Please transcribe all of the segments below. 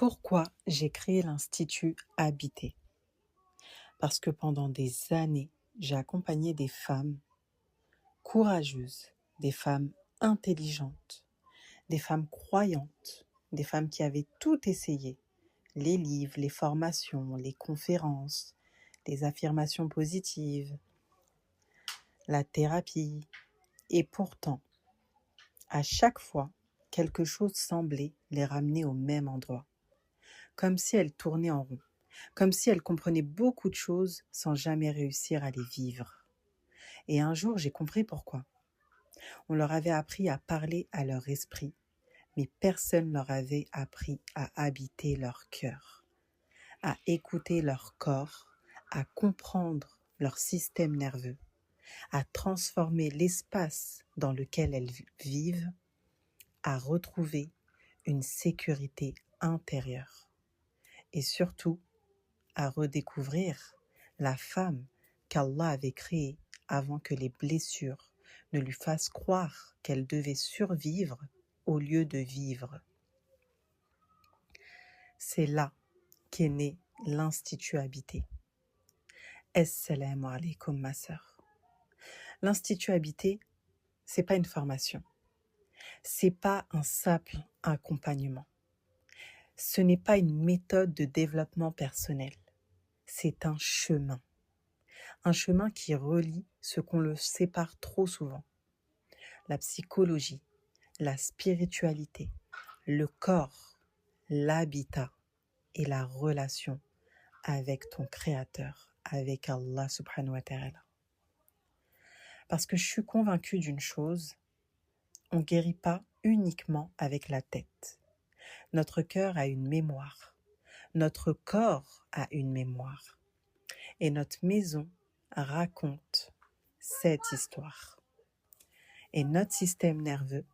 Pourquoi j'ai créé l'Institut Habité? Parce que pendant des années, j'ai accompagné des femmes courageuses, des femmes intelligentes, des femmes croyantes, des femmes qui avaient tout essayé, les livres, les formations, les conférences, les affirmations positives, la thérapie. Et pourtant, à chaque fois, quelque chose semblait les ramener au même endroit, comme si elles tournaient en rond. Comme si elles comprenaient beaucoup de choses sans jamais réussir à les vivre. Et un jour, j'ai compris pourquoi. On leur avait appris à parler à leur esprit, mais personne ne leur avait appris à habiter leur cœur, à écouter leur corps, à comprendre leur système nerveux, à transformer l'espace dans lequel elles vivent, à retrouver une sécurité intérieure. Et surtout, à redécouvrir la femme qu'Allah avait créée avant que les blessures ne lui fassent croire qu'elle devait survivre au lieu de vivre. C'est là qu'est né l'Institut Habité. Assalamu alaikum ma sœur. L'Institut Habité, c'est pas une formation. C'est pas un simple accompagnement. Ce n'est pas une méthode de développement personnel. C'est un chemin. Un chemin qui relie ce qu'on le sépare trop souvent. La psychologie, la spiritualité, le corps, l'habitat et la relation avec ton Créateur, avec Allah subhanahu wa ta'ala. Parce que je suis convaincue d'une chose, on ne guérit pas uniquement avec la tête. Notre cœur a une mémoire, notre corps a une mémoire et notre maison raconte cette histoire. Et notre système nerveux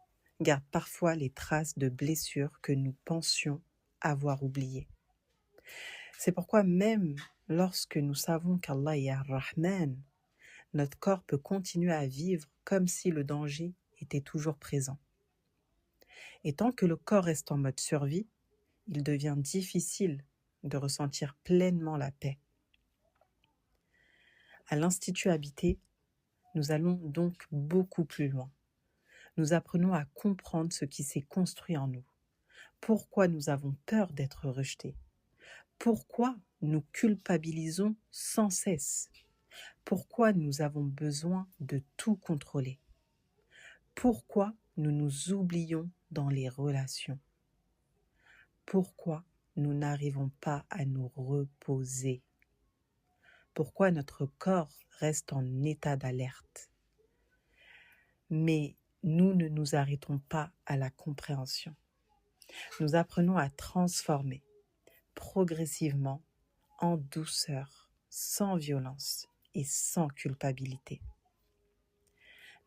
garde parfois les traces de blessures que nous pensions avoir oubliées. C'est pourquoi même lorsque nous savons qu'Allah est Ar-Rahman, notre corps peut continuer à vivre comme si le danger était toujours présent. Et tant que le corps reste en mode survie, il devient difficile de ressentir pleinement la paix. À l'Institut Habité, nous allons donc beaucoup plus loin. Nous apprenons à comprendre ce qui s'est construit en nous. Pourquoi nous avons peur d'être rejetés? Pourquoi nous culpabilisons sans cesse? Pourquoi nous avons besoin de tout contrôler? Pourquoi nous nous oublions dans les relations? Pourquoi nous n'arrivons pas à nous reposer? Pourquoi notre corps reste en état d'alerte? Mais nous ne nous arrêtons pas à la compréhension. Nous apprenons à transformer progressivement, en douceur, sans violence et sans culpabilité.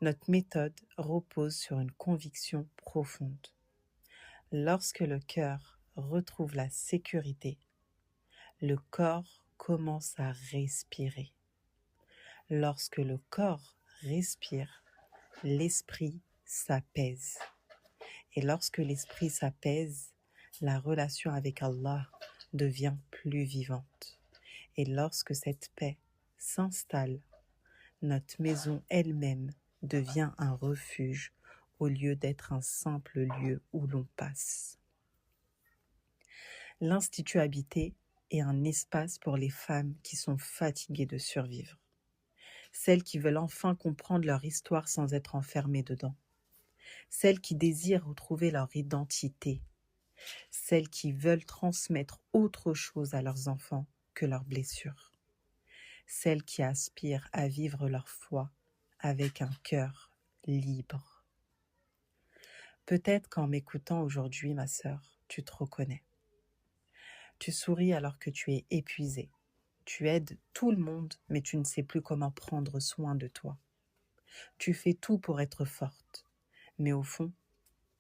Notre méthode repose sur une conviction profonde. Lorsque le cœur retrouve la sécurité, le corps commence à respirer. Lorsque le corps respire, l'esprit s'apaise. Et lorsque l'esprit s'apaise, la relation avec Allah devient plus vivante. Et lorsque cette paix s'installe, notre maison elle-même devient un refuge au lieu d'être un simple lieu où l'on passe. L'Institut Habité est un espace pour les femmes qui sont fatiguées de survivre. Celles qui veulent enfin comprendre leur histoire sans être enfermées dedans. Celles qui désirent retrouver leur identité. Celles qui veulent transmettre autre chose à leurs enfants que leurs blessures. Celles qui aspirent à vivre leur foi avec un cœur libre. Peut-être qu'en m'écoutant aujourd'hui, ma sœur, tu te reconnais. Tu souris alors que tu es épuisée. Tu aides tout le monde, mais tu ne sais plus comment prendre soin de toi. Tu fais tout pour être forte, mais au fond,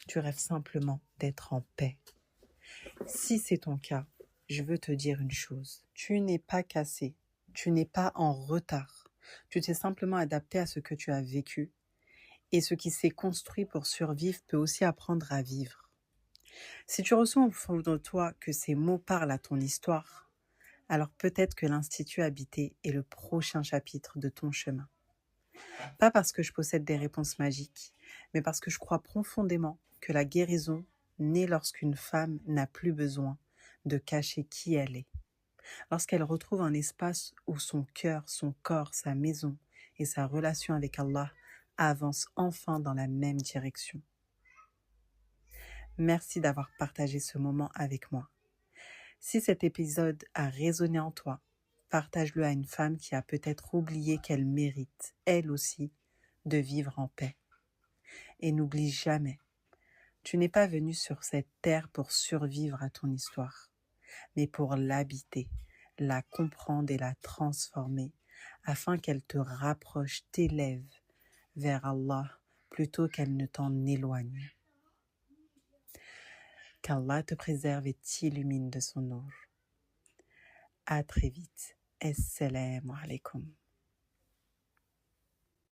tu rêves simplement d'être en paix. Si c'est ton cas, je veux te dire une chose. Tu n'es pas cassé, tu n'es pas en retard. Tu t'es simplement adapté à ce que tu as vécu. Et ce qui s'est construit pour survivre peut aussi apprendre à vivre. Si tu ressens au fond de toi que ces mots parlent à ton histoire, alors peut-être que l'Institut Habité est le prochain chapitre de ton chemin. Pas parce que je possède des réponses magiques, mais parce que je crois profondément que la guérison naît lorsqu'une femme n'a plus besoin de cacher qui elle est. Lorsqu'elle retrouve un espace où son cœur, son corps, sa maison et sa relation avec Allah avancent enfin dans la même direction. Merci d'avoir partagé ce moment avec moi. Si cet épisode a résonné en toi, partage-le à une femme qui a peut-être oublié qu'elle mérite, elle aussi, de vivre en paix. Et n'oublie jamais, tu n'es pas venu sur cette terre pour survivre à ton histoire, mais pour l'habiter, la comprendre et la transformer, afin qu'elle te rapproche, t'élève vers Allah, plutôt qu'elle ne t'en éloigne. Qu'Allah te préserve et t'illumine de son ange. À très vite. Assalamu alaikum.